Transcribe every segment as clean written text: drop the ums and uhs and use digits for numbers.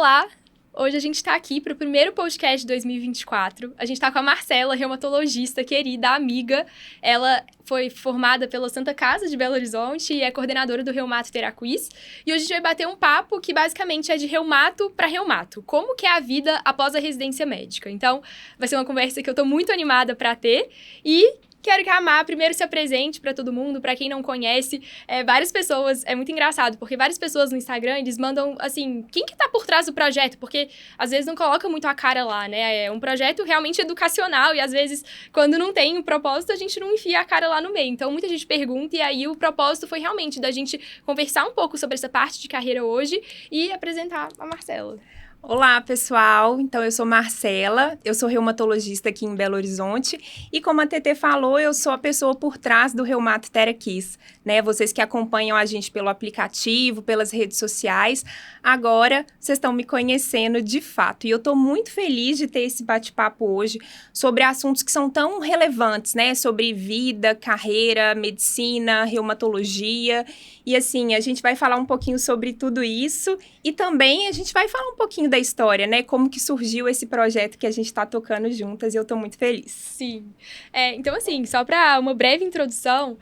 Olá! Hoje a gente está aqui para o primeiro podcast de 2024. A gente está com a Marcela, reumatologista, querida, amiga. Ela foi formada pela Santa Casa de Belo Horizonte e é coordenadora do Reumato Teraquiz. E hoje a gente vai bater um papo que basicamente é de reumato para reumato. Como que é a vida após a residência médica? Então, vai ser uma conversa que eu estou muito animada para ter. E quero que a Má primeiro se apresente para todo mundo, para quem não conhece. Várias pessoas, é muito engraçado, porque várias pessoas no Instagram, eles mandam, assim, quem que tá por trás do projeto? Porque, às vezes, não coloca muito a cara lá, né? É um projeto realmente educacional e, às vezes, quando não tem um propósito, a gente não enfia a cara lá no meio. Então, muita gente pergunta e aí o propósito foi realmente da gente conversar um pouco sobre essa parte de carreira hoje e apresentar a Marcela. Olá, pessoal. Então, eu sou Marcela, eu sou reumatologista aqui em Belo Horizonte e, como a TT falou, eu sou a pessoa por trás do Reumato Teraquiz, né? Vocês que acompanham a gente pelo aplicativo, pelas redes sociais, agora vocês estão me conhecendo de fato. E eu estou muito feliz de ter esse bate-papo hoje sobre assuntos que são tão relevantes, né? Sobre vida, carreira, medicina, reumatologia. E, assim, a gente vai falar um pouquinho sobre tudo isso e também a gente vai falar um pouquinho da história, né? Como que surgiu esse projeto que a gente está tocando juntas e eu tô muito feliz. Sim. Então, assim, só para uma breve introdução,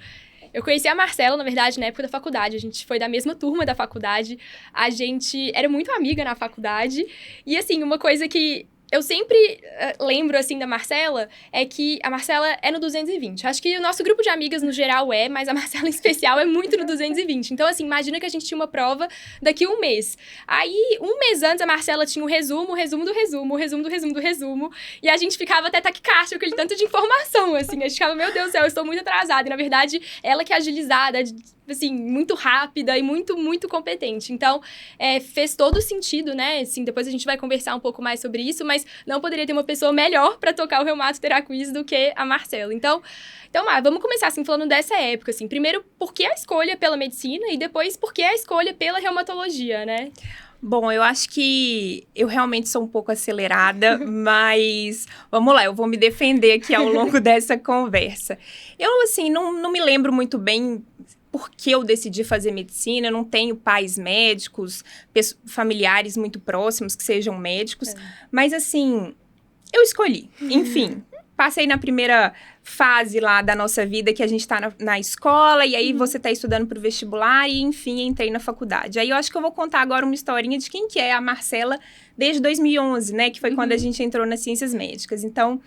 eu conheci a Marcela, na verdade, na época da faculdade. A gente foi da mesma turma da faculdade. A gente era muito amiga na faculdade. E, assim, uma coisa que eu sempre lembro, assim, da Marcela, é que a Marcela é no 220. Acho que o nosso grupo de amigas, no geral, mas a Marcela, em especial, é muito no 220. Então, assim, imagina que a gente tinha uma prova daqui a um mês. Aí, um mês antes, a Marcela tinha o resumo do resumo. E a gente ficava até taquicárdia com aquele tanto de informação, assim. A gente ficava, meu Deus do céu, eu estou muito atrasada. E, na verdade, ela que é agilizada, assim, muito rápida e muito, muito competente. Então, fez todo sentido, né? Assim, depois a gente vai conversar um pouco mais sobre isso, mas não poderia ter uma pessoa melhor para tocar o Reumato Teraquiz do que a Marcela. Então, vamos começar, assim, falando dessa época, assim. Primeiro, por que a escolha pela medicina e depois, por que a escolha pela reumatologia, né? Bom, eu acho que eu realmente sou um pouco acelerada, mas vamos lá, eu vou me defender aqui ao longo dessa conversa. Eu, assim, não me lembro muito bem por que eu decidi fazer medicina. Eu não tenho pais médicos, familiares muito próximos que sejam médicos, mas, assim, eu escolhi. Enfim, passei na primeira fase lá da nossa vida, que a gente tá na escola, e aí você tá estudando pro vestibular, e enfim, entrei na faculdade. Aí eu acho que eu vou contar agora uma historinha de quem que é a Marcela desde 2011, né, que foi quando a gente entrou nas ciências médicas. Então,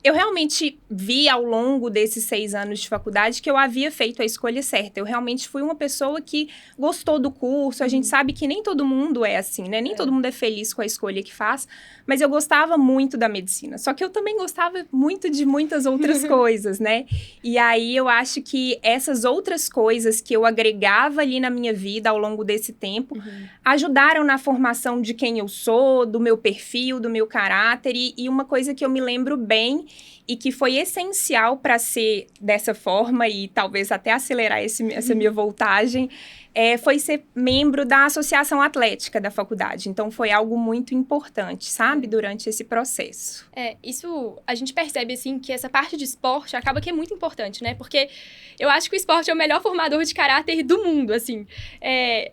eu realmente vi ao longo desses 6 anos de faculdade que eu havia feito a escolha certa. Eu realmente fui uma pessoa que gostou do curso. A gente sabe que nem todo mundo é assim, né? Nem todo mundo é feliz com a escolha que faz. Mas eu gostava muito da medicina. Só que eu também gostava muito de muitas outras coisas, né? E aí eu acho que essas outras coisas que eu agregava ali na minha vida ao longo desse tempo ajudaram na formação de quem eu sou, do meu perfil, do meu caráter. E uma coisa que eu me lembro bem e que foi essencial para ser dessa forma e talvez até acelerar essa minha voltagem, foi ser membro da associação atlética da faculdade. Então, foi algo muito importante, sabe? Durante esse processo. Isso a gente percebe, assim, que essa parte de esporte acaba que é muito importante, né? Porque eu acho que o esporte é o melhor formador de caráter do mundo, assim.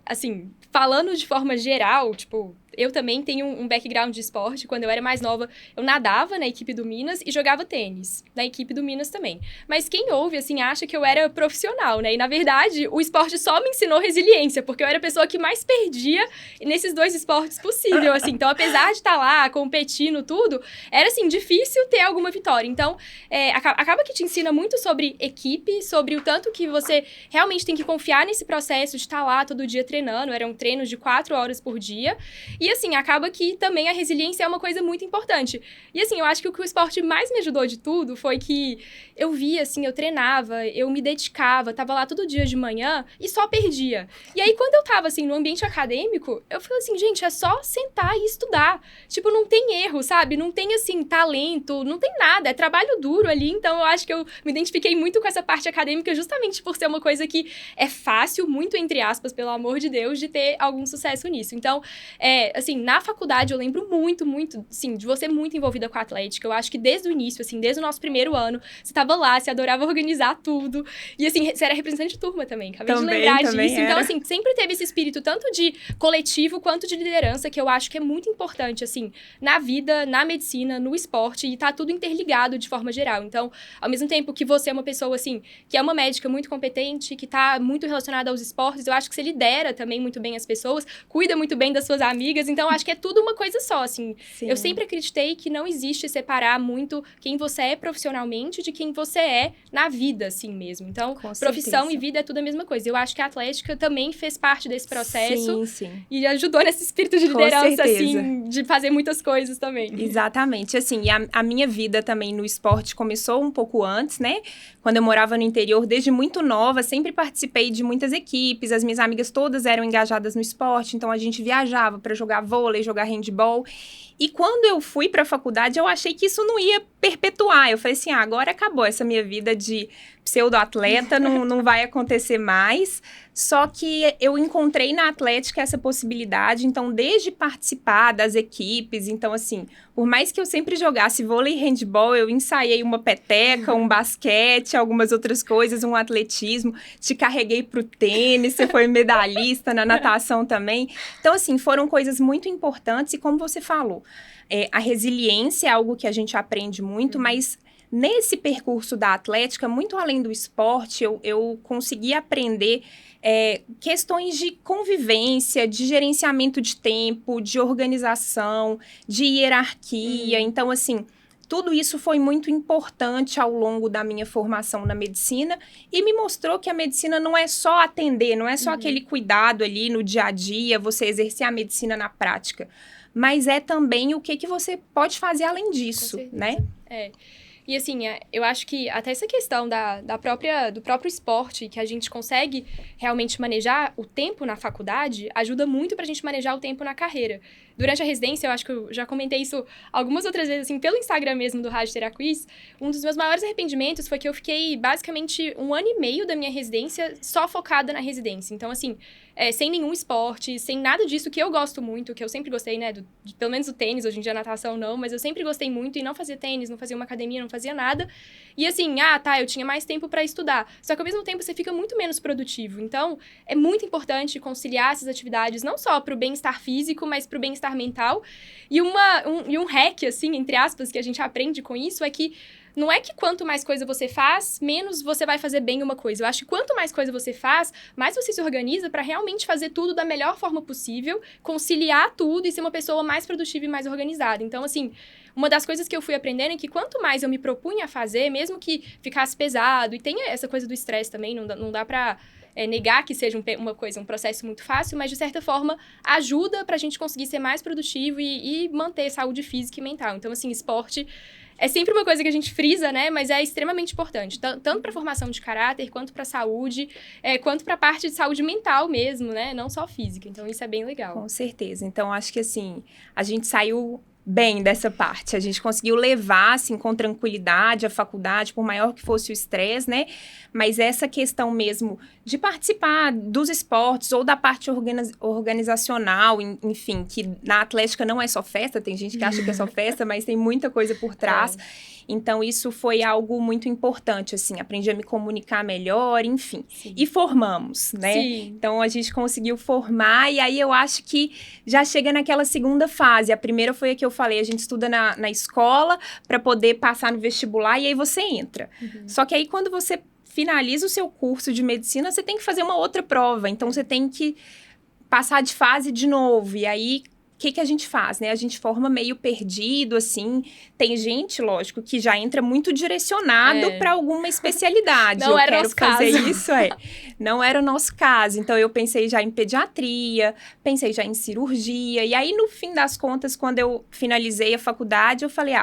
Assim, falando de forma geral, tipo, eu também tenho um background de esporte. Quando eu era mais nova, eu nadava na equipe do Minas e jogava tênis na equipe do Minas também. Mas quem ouve, assim, acha que eu era profissional, né? E, na verdade, o esporte só me ensinou resiliência, porque eu era a pessoa que mais perdia nesses 2 esportes possível, assim. Então, apesar de estar lá, competindo, tudo, era, assim, difícil ter alguma vitória. Então, acaba que te ensina muito sobre equipe, sobre o tanto que você realmente tem que confiar nesse processo de estar lá todo dia treinando. Eram treinos de 4 horas por dia. E, assim, acaba que também a resiliência é uma coisa muito importante. E, assim, eu acho que o que o esporte mais me ajudou de tudo foi que eu via, assim, eu treinava, eu me dedicava, tava lá todo dia de manhã e só perdia. E aí, quando eu tava, assim, no ambiente acadêmico, eu falei assim, gente, é só sentar e estudar. Tipo, não tem erro, sabe? Não tem, assim, talento, não tem nada, é trabalho duro ali. Então, eu acho que eu me identifiquei muito com essa parte acadêmica justamente por ser uma coisa que é fácil, muito entre aspas, pelo amor de Deus, de ter algum sucesso nisso. Então, assim, na faculdade eu lembro muito, assim, de você muito envolvida com a atlética. Eu acho que desde o início, assim, desde o nosso primeiro ano, você tava lá, você adorava organizar tudo. E, assim, você era representante de turma também, acabei de lembrar disso. Era. Então, assim, sempre teve esse espírito tanto de coletivo quanto de liderança, que eu acho que é muito importante, assim, na vida, na medicina, no esporte, e tá tudo interligado de forma geral. Então, ao mesmo tempo que você é uma pessoa, assim, que é uma médica muito competente, que tá muito relacionada aos esportes, eu acho que você lidera também muito bem as pessoas, cuida muito bem das suas amigas, então eu acho que é tudo uma coisa só, assim. Sim. Eu sempre acreditei que não existe separar muito quem você é profissionalmente de quem você é na vida, assim mesmo. Então, Com profissão certeza. e vida é tudo a mesma coisa. Eu acho que a atlética também fez parte desse processo. Sim. E ajudou nesse espírito de Com liderança, certeza. assim, de fazer muitas coisas também. Exatamente. Assim, e a minha vida também no esporte começou um pouco antes, né? Quando eu morava no interior, desde muito nova, sempre participei de muitas equipes. As minhas amigas todas eram engajadas no esporte, então a gente viajava para jogar vôlei, jogar handball. E quando eu fui para a faculdade, eu achei que isso não ia perpetuar. Eu falei assim, agora acabou essa minha vida de pseudo-atleta, não vai acontecer mais. Só que eu encontrei na atlética essa possibilidade, então, desde participar das equipes, então, assim, por mais que eu sempre jogasse vôlei e handball, eu ensaiei uma peteca, um basquete, algumas outras coisas, um atletismo, te carreguei pro tênis, você foi medalhista na natação também. Então, assim, foram coisas muito importantes e como você falou, a resiliência é algo que a gente aprende muito, mas nesse percurso da atlética, muito além do esporte, eu consegui aprender questões de convivência, de gerenciamento de tempo, de organização, de hierarquia. Então, assim, tudo isso foi muito importante ao longo da minha formação na medicina e me mostrou que a medicina não é só atender, não é só aquele cuidado ali no dia a dia, você exercer a medicina na prática, mas é também o que você pode fazer além disso, né? E assim, eu acho que até essa questão do próprio esporte, que a gente consegue realmente manejar o tempo na faculdade, ajuda muito pra gente manejar o tempo na carreira. Durante a residência, eu acho que eu já comentei isso algumas outras vezes, assim, pelo Instagram mesmo do Rádio Teraquiz, um dos meus maiores arrependimentos foi que eu fiquei basicamente 1 ano e meio da minha residência só focada na residência. Então, assim, sem nenhum esporte, sem nada disso que eu gosto muito, que eu sempre gostei, né, pelo menos do tênis, hoje em dia a natação não, mas eu sempre gostei muito e não fazia tênis, não fazia uma academia, não fazia nada. E assim, eu tinha mais tempo pra estudar. Só que ao mesmo tempo você fica muito menos produtivo. Então, é muito importante conciliar essas atividades, não só pro bem-estar físico, mas pro bem-estar mental. E um hack, assim, entre aspas, que a gente aprende com isso é que não é que quanto mais coisa você faz, menos você vai fazer bem uma coisa. Eu acho que quanto mais coisa você faz, mais você se organiza para realmente fazer tudo da melhor forma possível, conciliar tudo e ser uma pessoa mais produtiva e mais organizada. Então, assim, uma das coisas que eu fui aprendendo é que quanto mais eu me propunha a fazer, mesmo que ficasse pesado, e tem essa coisa do estresse também, não dá pra negar que seja um processo muito fácil, mas de certa forma ajuda pra gente conseguir ser mais produtivo e manter saúde física e mental. Então, assim, esporte é sempre uma coisa que a gente frisa, né? Mas é extremamente importante. Tanto para a formação de caráter, quanto para a saúde, quanto para a parte de saúde mental mesmo, né? Não só física. Então, isso é bem legal. Com certeza. Então, acho que, assim, a gente saiu bem dessa parte. A gente conseguiu levar, assim, com tranquilidade a faculdade, por maior que fosse o estresse, né? Mas essa questão mesmo de participar dos esportes ou da parte organizacional, enfim, que na atlética não é só festa, tem gente que acha que é só festa, mas tem muita coisa por trás. Então, isso foi algo muito importante, assim, aprendi a me comunicar melhor, enfim. Sim. E formamos, né? Sim. Então, a gente conseguiu formar e aí eu acho que já chega naquela segunda fase. A primeira foi a que eu falei, a gente estuda na escola para poder passar no vestibular e aí você entra. Só que aí, quando você finaliza o seu curso de medicina, você tem que fazer uma outra prova. Então, você tem que passar de fase de novo. E aí, o que a gente faz, né? A gente forma meio perdido, assim. Tem gente, lógico, que já entra muito direcionado para alguma especialidade. Não era o nosso caso. Isso, Não era o nosso caso. Então, eu pensei já em pediatria, pensei já em cirurgia. E aí, no fim das contas, quando eu finalizei a faculdade, eu falei,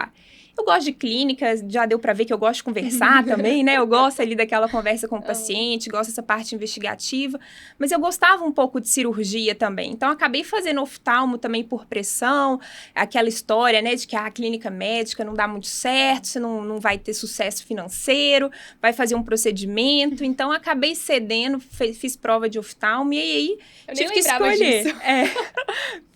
eu gosto de clínica, já deu para ver que eu gosto de conversar também, né? Eu gosto ali daquela conversa com o paciente, gosto dessa parte investigativa, mas eu gostava um pouco de cirurgia também. Então, acabei fazendo oftalmo também por pressão, aquela história, né, de que a clínica médica não dá muito certo, você não vai ter sucesso financeiro, vai fazer um procedimento. Então, acabei cedendo, fiz prova de oftalmo e aí eu tive que escolher.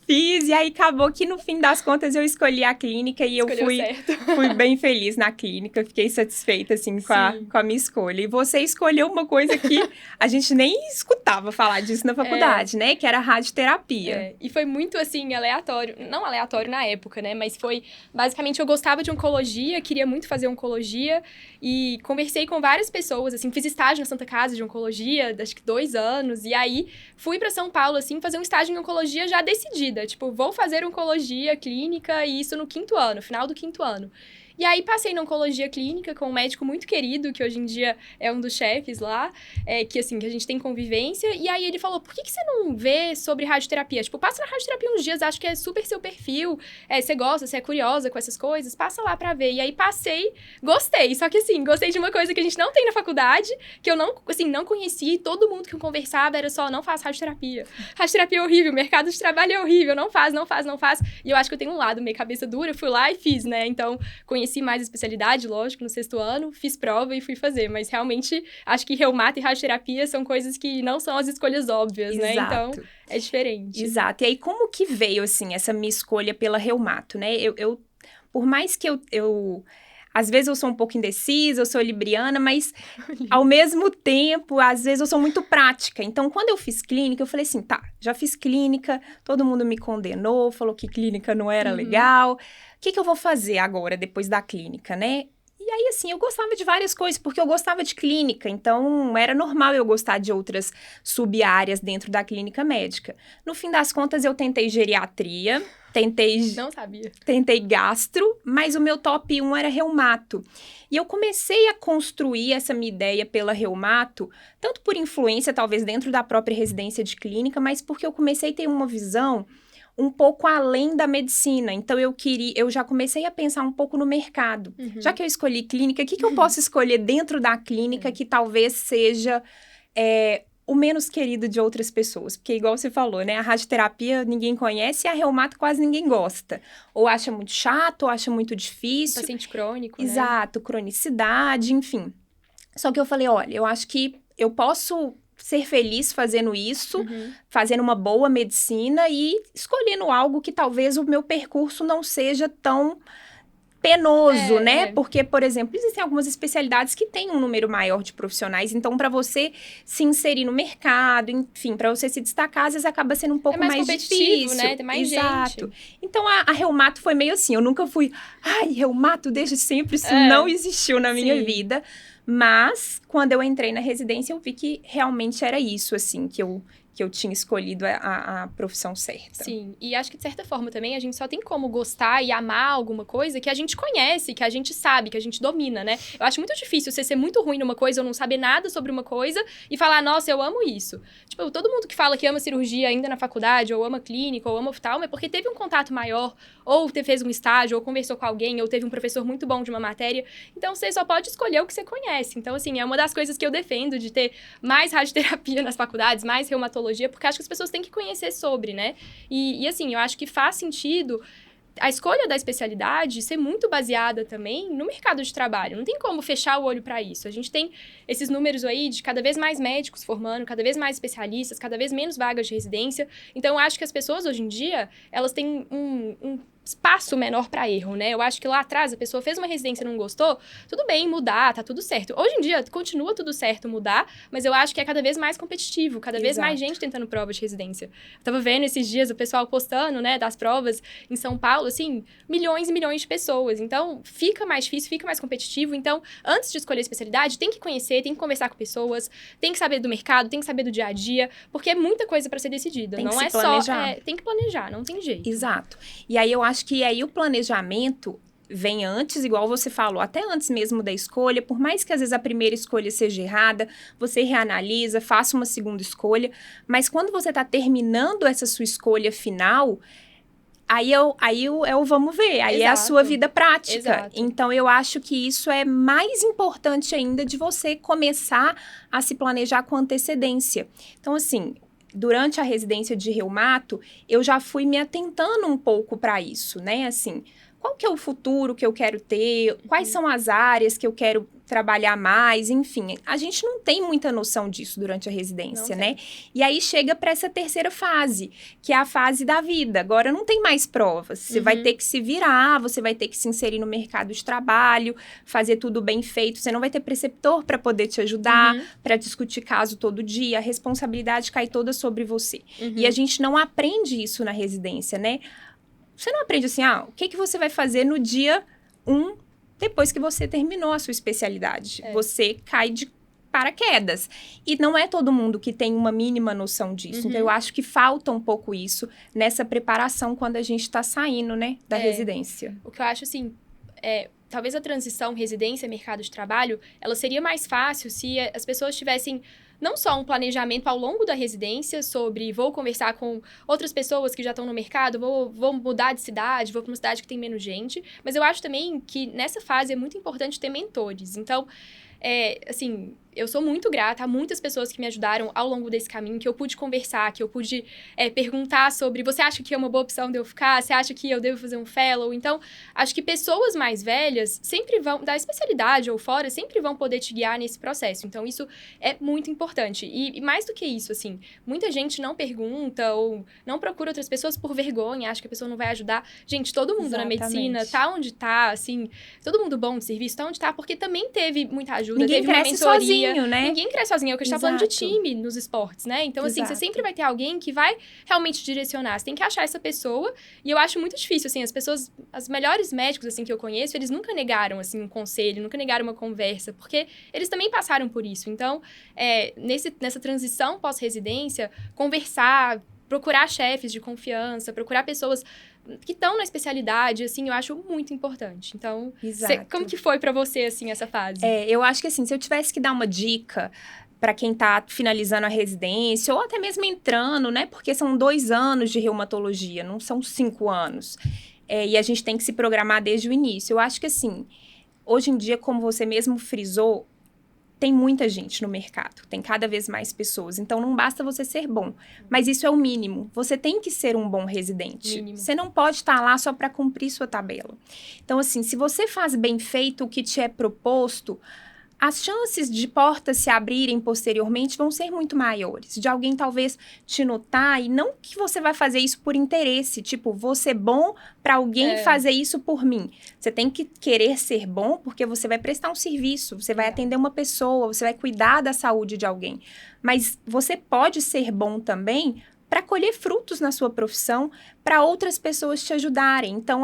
Fiz, e aí acabou que no fim das contas eu escolhi a clínica e eu fui bem feliz na clínica, fiquei satisfeita, assim, com a minha escolha. E você escolheu uma coisa que a gente nem escutava falar disso na faculdade, né? Que era radioterapia. E foi muito, assim, aleatório. Não aleatório na época, né? Mas foi, basicamente, eu gostava de oncologia, queria muito fazer oncologia e conversei com várias pessoas, assim, fiz estágio na Santa Casa de Oncologia, acho que 2 anos, e aí fui para São Paulo, assim, fazer um estágio em oncologia já decidida. Tipo, vou fazer oncologia clínica e isso no 5º ano, final do 5º ano. E aí, passei na oncologia clínica com um médico muito querido, que hoje em dia é um dos chefes lá, que, assim, que a gente tem convivência. E aí, ele falou, por que você não vê sobre radioterapia? Tipo, passa na radioterapia uns dias, acho que é super seu perfil, você gosta, você é curiosa com essas coisas, passa lá pra ver. E aí, passei, gostei. Só que, assim, gostei de uma coisa que a gente não tem na faculdade, que eu não, assim, não conheci. E todo mundo que eu conversava era só, não faz radioterapia. Radioterapia é horrível, mercado de trabalho é horrível, não faz. E eu acho que eu tenho um lado meio cabeça dura, fui lá e fiz, né? Então, conheci mais a especialidade, lógico, no 6º ano, fiz prova e fui fazer, mas realmente acho que reumato e radioterapia são coisas que não são as escolhas óbvias, né? Então, é diferente. Exato. E aí, como que veio, assim, essa minha escolha pela reumato, né? Eu por mais que eu às vezes eu sou um pouco indecisa, eu sou libriana, mas ao mesmo tempo, às vezes eu sou muito prática. Então, quando eu fiz clínica, eu falei assim, tá, já fiz clínica, todo mundo me condenou, falou que clínica não era legal. O que eu vou fazer agora, depois da clínica, né? E aí, assim, eu gostava de várias coisas, porque eu gostava de clínica, então era normal eu gostar de outras sub-áreas dentro da clínica médica. No fim das contas, eu tentei geriatria, Não sabia. Tentei gastro, mas o meu top 1 era reumato. E eu comecei a construir essa minha ideia pela reumato, tanto por influência, talvez, dentro da própria residência de clínica, mas porque eu comecei a ter uma visão um pouco além da medicina. Então, eu já comecei a pensar um pouco no mercado. Já que eu escolhi clínica, o que eu posso escolher dentro da clínica que talvez seja o menos querido de outras pessoas? Porque, igual você falou, né? A radioterapia ninguém conhece e a reumato quase ninguém gosta. Ou acha muito chato, ou acha muito difícil. Paciente crônico, Exato, cronicidade, enfim. Só que eu falei, olha, eu acho que eu posso ser feliz fazendo isso, fazendo uma boa medicina e escolhendo algo que talvez o meu percurso não seja tão penoso, né? Porque, por exemplo, existem algumas especialidades que têm um número maior de profissionais, então para você se inserir no mercado, enfim, para você se destacar, às vezes acaba sendo um pouco mais difícil, né? Tem mais gente. Então a reumato foi meio assim, eu nunca fui, reumato desde sempre, isso não existiu na minha vida. Mas, quando eu entrei na residência, eu vi que realmente era isso, assim, que eu tinha escolhido a profissão certa. Sim, e acho que, de certa forma, também, a gente só tem como gostar e amar alguma coisa que a gente conhece, que a gente sabe, que a gente domina, né? Eu acho muito difícil você ser muito ruim numa coisa ou não saber nada sobre uma coisa e falar, nossa, eu amo isso. Tipo, todo mundo que fala que ama cirurgia ainda na faculdade, ou ama clínica, ou ama oftalmo, é porque teve um contato maior, ou fez um estágio, ou conversou com alguém, ou teve um professor muito bom de uma matéria. Então, você só pode escolher o que você conhece. Então, assim, é uma das coisas que eu defendo, de ter mais radioterapia nas faculdades, mais reumatologia, porque acho que as pessoas têm que conhecer sobre, né? E assim, eu acho que faz sentido a escolha da especialidade ser muito baseada também no mercado de trabalho. Não tem como fechar o olho para isso. A gente tem esses números aí de cada vez mais médicos formando, cada vez mais especialistas, cada vez menos vagas de residência. Então, eu acho que as pessoas, hoje em dia, elas têm um espaço menor para erro, né? Eu acho que lá atrás a pessoa fez uma residência e não gostou, tudo bem mudar, tá tudo certo. Hoje em dia continua tudo certo mudar, mas eu acho que é cada vez mais competitivo, cada vez mais gente tentando prova de residência. Eu tava vendo esses dias o pessoal postando, né, das provas em São Paulo, assim, milhões e milhões de pessoas. Então, fica mais difícil, fica mais competitivo. Então, antes de escolher a especialidade, tem que conhecer, tem que conversar com pessoas, tem que saber do mercado, tem que saber do dia a dia, porque é muita coisa para ser decidida. Não é só, tem que planejar, não tem jeito. Exato. E aí eu acho que aí o planejamento vem antes, igual você falou, até antes mesmo da escolha, por mais que às vezes a primeira escolha seja errada, você reanalisa, faça uma segunda escolha, mas quando você está terminando essa sua escolha final, aí é o vamos ver, aí é a sua vida prática. Então, eu acho que isso é mais importante ainda de você começar a se planejar com antecedência. Então, assim, durante a residência de reumato, eu já fui me atentando um pouco para isso, né? Assim, qual que é o futuro que eu quero ter, quais são as áreas que eu quero trabalhar mais, enfim. A gente não tem muita noção disso durante a residência, né? E aí chega para essa terceira fase, que é a fase da vida. Agora não tem mais provas. Você vai ter que se virar, você vai ter que se inserir no mercado de trabalho, fazer tudo bem feito. Você não vai ter preceptor para poder te ajudar, para discutir caso todo dia. A responsabilidade cai toda sobre você. E a gente não aprende isso na residência, né? Você não aprende assim, o que você vai fazer no dia 1 depois que você terminou a sua especialidade. Você cai de paraquedas. E não é todo mundo que tem uma mínima noção disso. Então, eu acho que falta um pouco isso nessa preparação quando a gente está saindo, né, da residência. O que eu acho, assim, talvez a transição residência-mercado de trabalho, ela seria mais fácil se as pessoas tivessem não só um planejamento ao longo da residência sobre vou conversar com outras pessoas que já estão no mercado, vou mudar de cidade, vou para uma cidade que tem menos gente, mas eu acho também que nessa fase é muito importante ter mentores. Então, assim, eu sou muito grata a muitas pessoas que me ajudaram ao longo desse caminho, que eu pude conversar, que eu pude perguntar sobre, você acha que é uma boa opção de eu ficar? Você acha que eu devo fazer um fellow? Então, acho que pessoas mais velhas sempre vão, da especialidade ou fora, sempre vão poder te guiar nesse processo. Então, isso é muito importante. E mais do que isso, assim, muita gente não pergunta ou não procura outras pessoas por vergonha, acha que a pessoa não vai ajudar. Gente, todo mundo na medicina tá onde tá, assim, todo mundo bom de serviço tá onde tá, porque também teve muita ajuda, Ninguém teve uma cresce mentoria. sozinho, né? Ninguém cresce sozinho, é o que a gente tá falando de time nos esportes, né? Então, assim, você sempre vai ter alguém que vai realmente direcionar. Você tem que achar essa pessoa, e eu acho muito difícil, assim, as pessoas, os melhores médicos, assim, que eu conheço, eles nunca negaram, assim, um conselho, nunca negaram uma conversa, porque eles também passaram por isso. Então, nessa transição pós-residência, conversar, procurar chefes de confiança, procurar pessoas que estão na especialidade, assim, eu acho muito importante. Então, como que foi pra você, assim, essa fase? Eu acho que, assim, se eu tivesse que dar uma dica para quem tá finalizando a residência, ou até mesmo entrando, né? Porque são 2 anos de reumatologia, não são 5 anos. E a gente tem que se programar desde o início. Eu acho que, assim, hoje em dia, como você mesmo frisou, tem muita gente no mercado, tem cada vez mais pessoas. Então, não basta você ser bom. Mas isso é o mínimo. Você tem que ser um bom residente. Mínimo. Você não pode estar lá só para cumprir sua tabela. Então, assim, se você faz bem feito o que te é proposto, as chances de portas se abrirem posteriormente vão ser muito maiores. De alguém talvez te notar, e não que você vai fazer isso por interesse, tipo, vou ser bom para alguém fazer isso por mim. Você tem que querer ser bom porque você vai prestar um serviço, você vai atender uma pessoa, você vai cuidar da saúde de alguém. Mas você pode ser bom também para colher frutos na sua profissão, para outras pessoas te ajudarem. Então,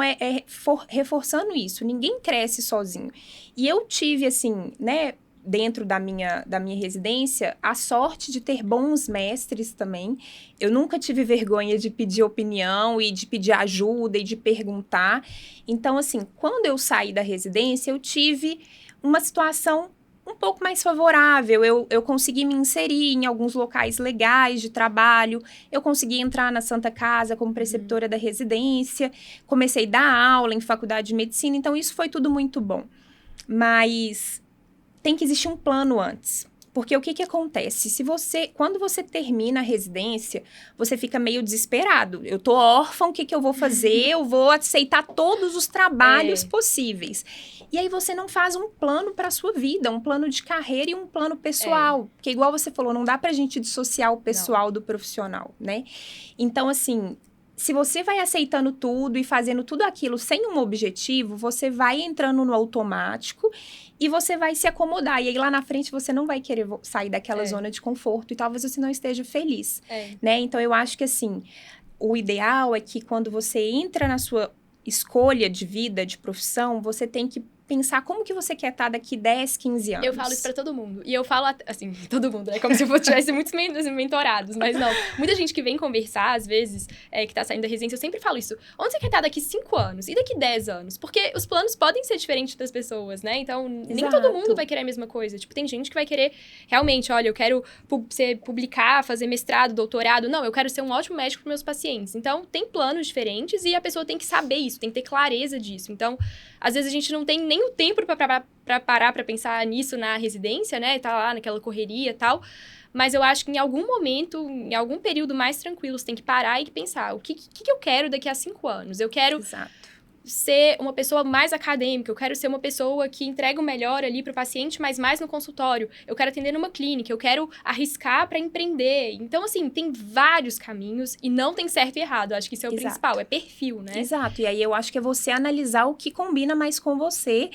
reforçando isso. Ninguém cresce sozinho. E eu tive, assim, né, dentro da minha residência, a sorte de ter bons mestres também. Eu nunca tive vergonha de pedir opinião e de pedir ajuda e de perguntar. Então, assim, quando eu saí da residência, eu tive uma situação um pouco mais favorável, eu consegui me inserir em alguns locais legais de trabalho, eu consegui entrar na Santa Casa como preceptora da residência, comecei a dar aula em faculdade de medicina, então isso foi tudo muito bom. Mas tem que existir um plano antes. Porque o que acontece? Quando você termina a residência, você fica meio desesperado. Eu tô órfã, o que eu vou fazer? Eu vou aceitar todos os trabalhos possíveis. E aí você não faz um plano para a sua vida, um plano de carreira e um plano pessoal. Porque igual você falou, não dá pra gente dissociar o pessoal do profissional, né? Então, assim, se você vai aceitando tudo e fazendo tudo aquilo sem um objetivo, você vai entrando no automático e você vai se acomodar. E aí, lá na frente, você não vai querer sair daquela zona de conforto e talvez você não esteja feliz, né? Então, eu acho que, assim, o ideal é que quando você entra na sua escolha de vida, de profissão, você tem que pensar como que você quer estar daqui 10, 15 anos. Eu falo isso pra todo mundo. E eu falo, assim, todo mundo. É como se eu tivesse muitos mentorados, mas não. Muita gente que vem conversar, às vezes, que tá saindo da residência, eu sempre falo isso. Onde você quer estar daqui 5 anos? E daqui 10 anos? Porque os planos podem ser diferentes das pessoas, né? Então, nem todo mundo vai querer a mesma coisa. Tipo, tem gente que vai querer, realmente, olha, eu quero publicar, fazer mestrado, doutorado. Não, eu quero ser um ótimo médico pros meus pacientes. Então, tem planos diferentes e a pessoa tem que saber isso, tem que ter clareza disso. Então, às vezes a gente não tem nem o tempo para parar para pensar nisso na residência, né? Tá lá naquela correria e tal. Mas eu acho que em algum momento, em algum período mais tranquilo, você tem que parar e pensar o que eu quero daqui a 5 anos. Eu quero ser uma pessoa mais acadêmica, eu quero ser uma pessoa que entrega o melhor ali para o paciente, mas mais no consultório. Eu quero atender numa clínica, eu quero arriscar para empreender. Então, assim, tem vários caminhos e não tem certo e errado. Eu acho que isso é o principal, é perfil, né? Exato. E aí eu acho que é você analisar o que combina mais com você.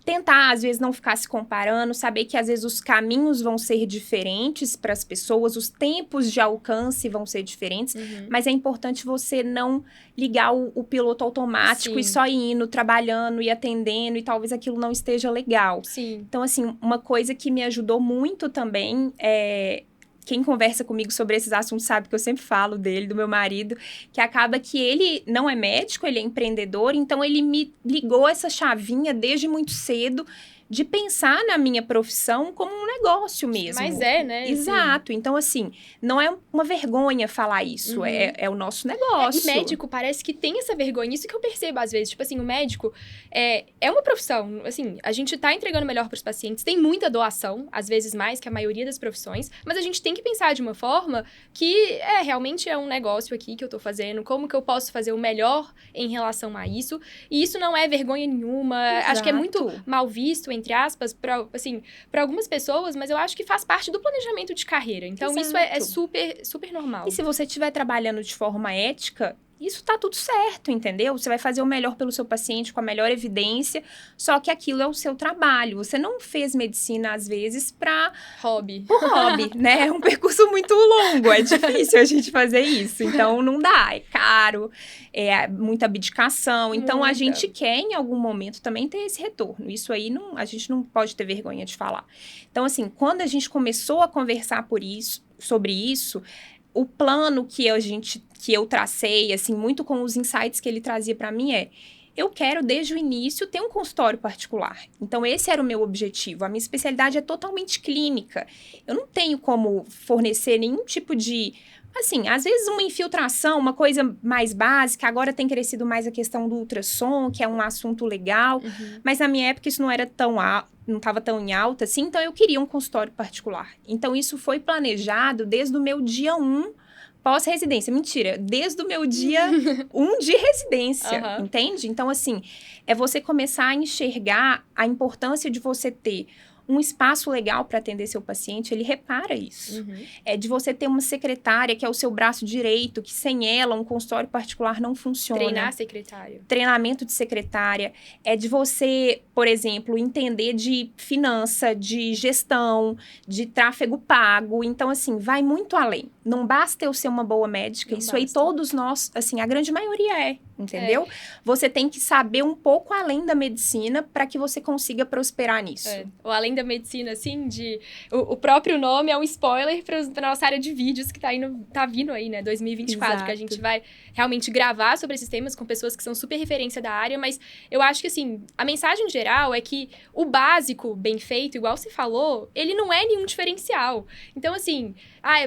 Tentar, às vezes, não ficar se comparando, saber que, às vezes, os caminhos vão ser diferentes para as pessoas, os tempos de alcance vão ser diferentes, mas é importante você não ligar o piloto automático Sim. e só ir indo, trabalhando e atendendo, e talvez aquilo não esteja legal. Sim. Então, assim, uma coisa que me ajudou muito também é... Quem conversa comigo sobre esses assuntos sabe que eu sempre falo dele, do meu marido, que acaba que ele não é médico, ele é empreendedor, então ele me ligou essa chavinha desde muito cedo de pensar na minha profissão como um negócio mesmo. Mas é, né? Exato. Então, assim, não é uma vergonha falar isso, é o nosso negócio. E médico parece que tem essa vergonha, isso que eu percebo às vezes. Tipo assim, o médico é uma profissão, assim, a gente tá entregando melhor pros pacientes, tem muita doação, às vezes mais que a maioria das profissões, mas a gente tem que pensar de uma forma que realmente é um negócio aqui que eu tô fazendo, como que eu posso fazer o melhor em relação a isso, e isso não é vergonha nenhuma. Exato. Acho que é muito mal visto, entre aspas, para algumas pessoas, mas eu acho que faz parte do planejamento de carreira. Então, Exato. isso é super, super normal. E se você estiver trabalhando de forma ética, isso tá tudo certo, entendeu? Você vai fazer o melhor pelo seu paciente, com a melhor evidência, só que aquilo é o seu trabalho. Você não fez medicina, às vezes, por hobby, né? É um percurso muito longo, é difícil a gente fazer isso. Então, não dá, é caro, é muita abdicação. Então, a gente quer, em algum momento, também ter esse retorno. Isso aí, a gente não pode ter vergonha de falar. Então, assim, quando a gente começou a conversar sobre isso, o plano que eu tracei, assim, muito com os insights que ele trazia para mim eu quero, desde o início, ter um consultório particular. Então, esse era o meu objetivo. A minha especialidade é totalmente clínica. Eu não tenho como fornecer nenhum tipo de... Assim, às vezes uma infiltração, uma coisa mais básica. Agora tem crescido mais a questão do ultrassom, que é um assunto legal. Mas na minha época isso não era não estava tão em alta assim. Então, eu queria um consultório particular. Então, isso foi planejado desde o meu dia 1 pós-residência. Mentira, desde o meu dia 1 de residência, entende? Então, assim, é você começar a enxergar a importância de você ter um espaço legal para atender seu paciente, ele repara isso. É de você ter uma secretária que é o seu braço direito, que sem ela um consultório particular não funciona. Treinar secretária. Treinamento de secretária. É de você, por exemplo, entender de finança, de gestão, de tráfego pago. Então, assim, vai muito além. Não basta eu ser uma boa médica. Isso aí todos nós, assim, a grande maioria entendeu? Você tem que saber um pouco além da medicina para que você consiga prosperar nisso. Ou além da medicina, assim, o próprio nome é um spoiler para nossa área de vídeos que tá vindo aí, né? 2024, Exato. que a gente vai realmente gravar sobre esses temas com pessoas que são super referência da área, mas eu acho que, assim, a mensagem geral é que o básico bem feito, igual você falou, ele não é nenhum diferencial. Então, assim,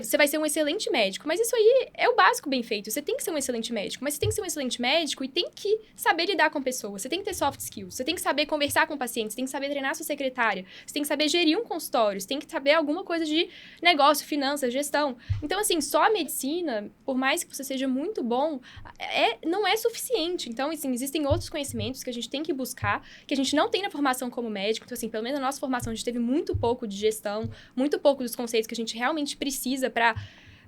você vai ser um excelente médico, mas isso aí é o básico bem feito. Você tem que ser um excelente médico, mas você tem que ser um excelente médico e tem que saber lidar com pessoas. Você tem que ter soft skills, você tem que saber conversar com pacientes, você tem que saber treinar sua secretária, você tem que saber gerir um consultório, você tem que saber alguma coisa de negócio, finanças, gestão. Então, assim, só a medicina, por mais que você seja muito bom, não é suficiente. Então, assim, existem outros conhecimentos que a gente tem que buscar, que a gente não tem na formação como médico. Então, assim, pelo menos na nossa formação, a gente teve muito pouco de gestão, muito pouco dos conceitos que a gente realmente precisa para,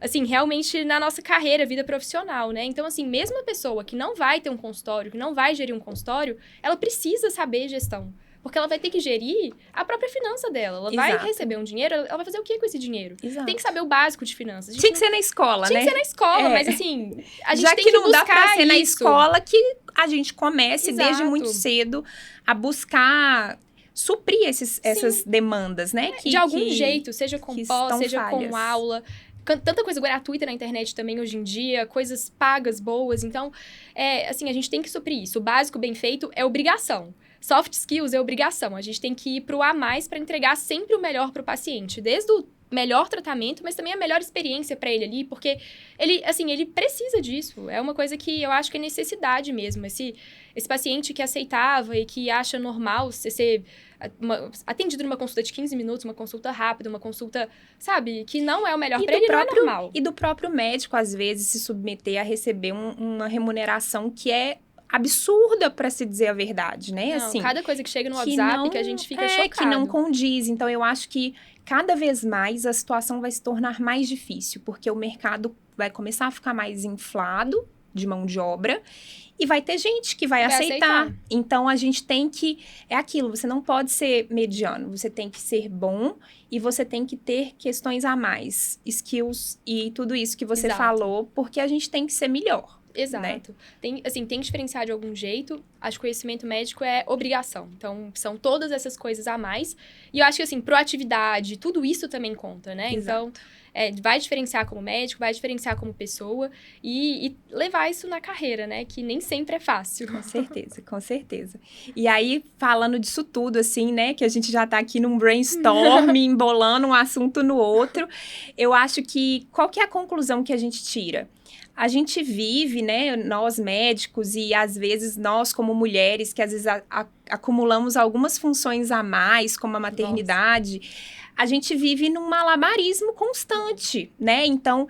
assim, realmente na nossa carreira, vida profissional, né? Então, assim, mesmo a pessoa que não vai ter um consultório, que não vai gerir um consultório, ela precisa saber gestão. Porque ela vai ter que gerir a própria finança dela. Ela vai receber um dinheiro, ela vai fazer o que com esse dinheiro? Exato. Tem que saber o básico de finanças. Tinha que ser na escola, né? Tinha que ser na escola, mas assim, a gente já tem que que não dá pra ser buscar na isso. escola, que a gente comece desde Exato. muito cedo a buscar suprir essas demandas, né? De algum jeito, seja com que pós, estão seja falhas. com aula. Tanta coisa gratuita na internet também hoje em dia, coisas pagas, boas. Então, assim, a gente tem que suprir isso. O básico bem feito é obrigação. Soft skills é obrigação. A gente tem que ir pro a mais para entregar sempre o melhor pro paciente. Desde o melhor tratamento, mas também a melhor experiência para ele ali, porque ele precisa disso. É uma coisa que eu acho que é necessidade mesmo. Esse paciente que aceitava e que acha normal ser atendido numa consulta de 15 minutos, uma consulta rápida, uma consulta, sabe, que não é o melhor para ele, não é normal. E do próprio médico, às vezes, se submeter a receber uma remuneração que é absurda, para se dizer a verdade, né? Não, assim, cada coisa que chega no WhatsApp que a gente fica chocado. Que não condiz. Então, eu acho que cada vez mais a situação vai se tornar mais difícil, porque o mercado vai começar a ficar mais inflado de mão de obra e vai ter gente que vai aceitar. Então, a gente tem que... É aquilo, você não pode ser mediano, você tem que ser bom e você tem que ter questões a mais, skills e tudo isso que você falou, porque a gente tem que ser melhor. Exato. Né? Tem que diferenciar de algum jeito. Acho que o conhecimento médico é obrigação. Então, são todas essas coisas a mais. E eu acho que, assim, proatividade, tudo isso também conta, né? Exato. Então, vai diferenciar como médico, vai diferenciar como pessoa e levar isso na carreira, né? Que nem sempre é fácil. Com certeza, com certeza. E aí, falando disso tudo, assim, né? Que a gente já tá aqui num brainstorm, embolando um assunto no outro. Eu acho que... Qual que é a conclusão que a gente tira? A gente vive, né, nós médicos e às vezes nós como mulheres, que às vezes acumulamos algumas funções a mais, como a maternidade, a gente vive num malabarismo constante, né? Então,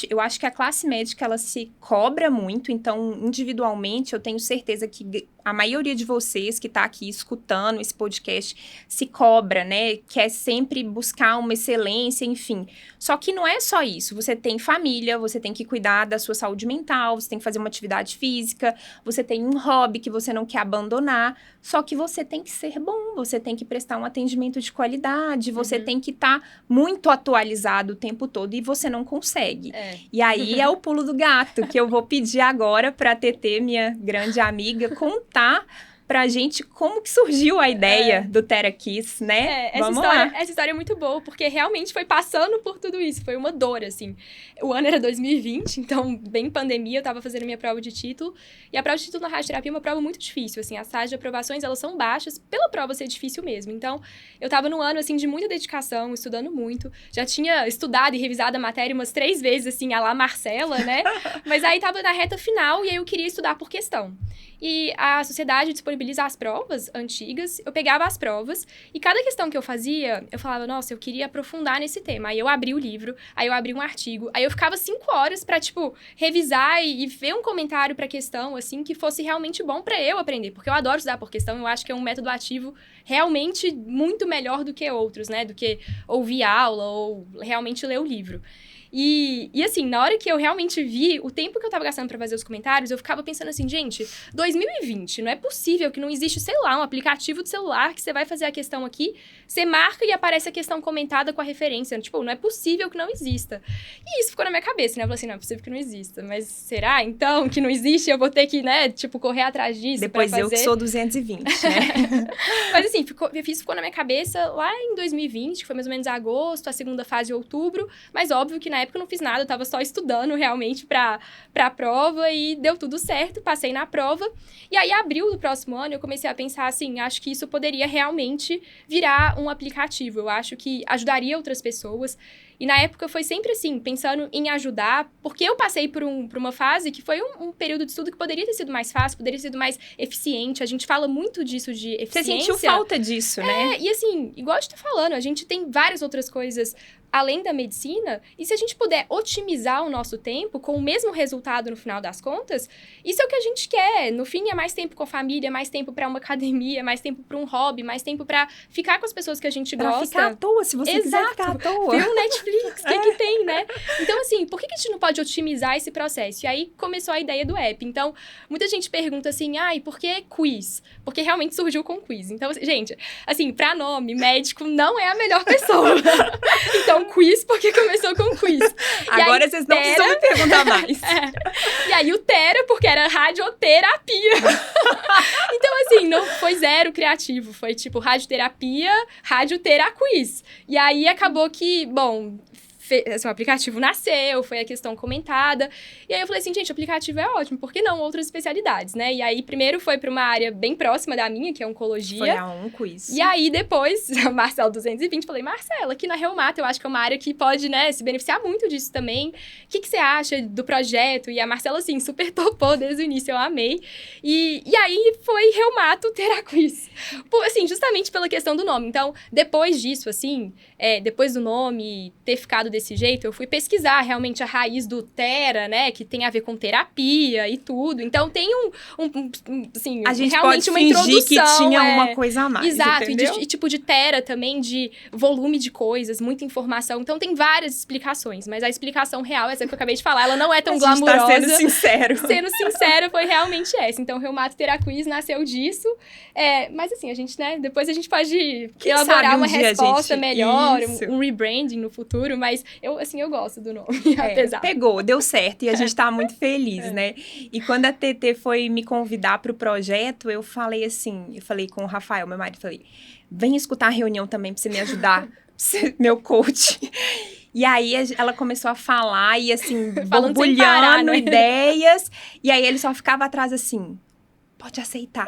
eu acho que a classe médica, ela se cobra muito, então, individualmente, eu tenho certeza que a maioria de vocês que está aqui escutando esse podcast se cobra, né? Quer sempre buscar uma excelência, enfim. Só que não é só isso. Você tem família, você tem que cuidar da sua saúde mental, você tem que fazer uma atividade física, você tem um hobby que você não quer abandonar, só que você tem que ser bom, você tem que prestar um atendimento de qualidade, você tem que estar muito atualizado o tempo todo e você não consegue. E aí é o pulo do gato, que eu vou pedir agora para a TT, minha grande amiga, contar pra gente como que surgiu a ideia do TheraKiss, né? Vamos lá. Essa história é muito boa, porque realmente foi passando por tudo isso, foi uma dor, assim. O ano era 2020, então, bem pandemia, eu tava fazendo minha prova de título, e a prova de título na radioterapia é uma prova muito difícil, assim, as taxas de aprovações, elas são baixas, pela prova ser difícil mesmo. Então, eu tava num ano, assim, de muita dedicação, estudando muito, já tinha estudado e revisado a matéria umas 3 vezes, assim, a lá Marcela, né? Mas aí tava na reta final, e aí eu queria estudar por questão. E a sociedade disponibiliza as provas antigas, eu pegava as provas, e cada questão que eu fazia, eu falava, nossa, eu queria aprofundar nesse tema. Aí eu abri o livro, aí eu abri um artigo, aí eu ficava 5 horas pra, tipo, revisar e ver um comentário pra questão, assim, que fosse realmente bom pra eu aprender. Porque eu adoro estudar por questão, eu acho que é um método ativo realmente muito melhor do que outros, né? Do que ouvir aula ou realmente ler o livro. E assim, na hora que eu realmente vi o tempo que eu tava gastando pra fazer os comentários, eu ficava pensando assim, gente, 2020, não é possível que não existe, sei lá, um aplicativo de celular que você vai fazer a questão aqui, você marca e aparece a questão comentada com a referência. Tipo, não é possível que não exista. E isso ficou na minha cabeça, né? Eu falei assim, não é possível que não exista. Mas será, então, que não existe? Eu vou ter que, né, tipo, correr atrás disso depois pra fazer. Eu que sou 220, né? Mas assim, ficou na minha cabeça lá em 2020, que foi mais ou menos agosto, a segunda fase de outubro. Mas óbvio que na época eu não fiz nada, eu tava só estudando realmente pra prova e deu tudo certo, passei na prova. E aí, abril do próximo ano, eu comecei a pensar assim, acho que isso poderia realmente virar um aplicativo. Eu acho que ajudaria outras pessoas. E na época foi sempre assim, pensando em ajudar, porque eu passei por uma fase que foi um período de estudo que poderia ter sido mais fácil, poderia ter sido mais eficiente. A gente fala muito disso de eficiência. Você sentiu falta disso, né? E assim, igual a gente tá falando, a gente tem várias outras coisas além da medicina, e se a gente puder otimizar o nosso tempo com o mesmo resultado no final das contas, isso é o que a gente quer. No fim, é mais tempo com a família, mais tempo pra uma academia, mais tempo pra um hobby, mais tempo pra ficar com as pessoas que a gente gosta. Pra ficar à toa, se você quiser ficar à toa. Ver um Netflix, o que tem, né? Então, assim, por que a gente não pode otimizar esse processo? E aí, começou a ideia do app. Então, muita gente pergunta assim, e por que quiz? Porque realmente surgiu com quiz. Então, gente, assim, pra nome, médico não é a melhor pessoa. Então, quiz, porque começou com quiz. Agora aí, vocês não precisam me perguntar mais. E aí o Tera, porque era radioterapia. Então, assim, não foi zero criativo. Foi tipo radioterapia, radioteraquiz. E aí acabou que, bom, assim, o aplicativo nasceu, foi a questão comentada. E aí eu falei assim, gente, o aplicativo é ótimo, por que não outras especialidades, né? E aí, primeiro foi para uma área bem próxima da minha, que é oncologia. Foi a Onquiz. E aí, depois, a Marcela 220, falei, Marcela, aqui na Reumato, eu acho que é uma área que pode, né, se beneficiar muito disso também. O que você acha do projeto? E a Marcela, assim, super topou desde o início, eu amei. E aí, foi Reumato TheraKiss. Assim, justamente pela questão do nome. Então, depois disso, assim, depois do nome ter ficado desse jeito, eu fui pesquisar realmente a raiz do Thera, né? Que tem a ver com terapia e tudo. Então, tem assim, a gente realmente pode uma fingir introdução. que tinha uma coisa a mais, Exato, entendeu? e tipo de Thera também, de volume de coisas, muita informação. Então, tem várias explicações, mas a explicação real, essa que eu acabei de falar, ela não é tão glamurosa. Tá sendo sincero. Sendo sincera, foi realmente essa. Então, o Reumato Quiz nasceu disso. Mas assim, a gente, né, depois a gente pode elaborar uma resposta melhor, um rebranding no futuro, mas eu gosto do nome, apesar. Pegou, deu certo e a gente tá muito feliz, né? E quando a TT foi me convidar pro projeto, eu falei com o Rafael, meu marido, falei, vem escutar a reunião também pra você me ajudar, meu coach. E aí, ela começou a falar e, assim, borbulhando parar, né? Ideias. E aí, ele só ficava atrás, assim, pode aceitar,